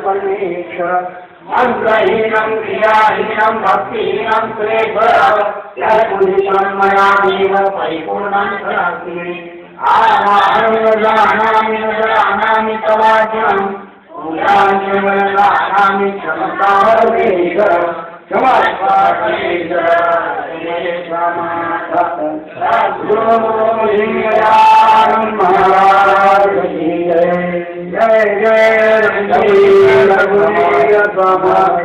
परमेश्वर अंतहीनं क्रियाहीनं भक्तिहीनं क्लेशं मया देव परिपूर्णं करोमि आवाहं जानामि न जानामि तवाचनं पूजां जानामि क्षमतावदेश्वर क्षमस्वामीश्वर जय जय रघुवीर स्वामी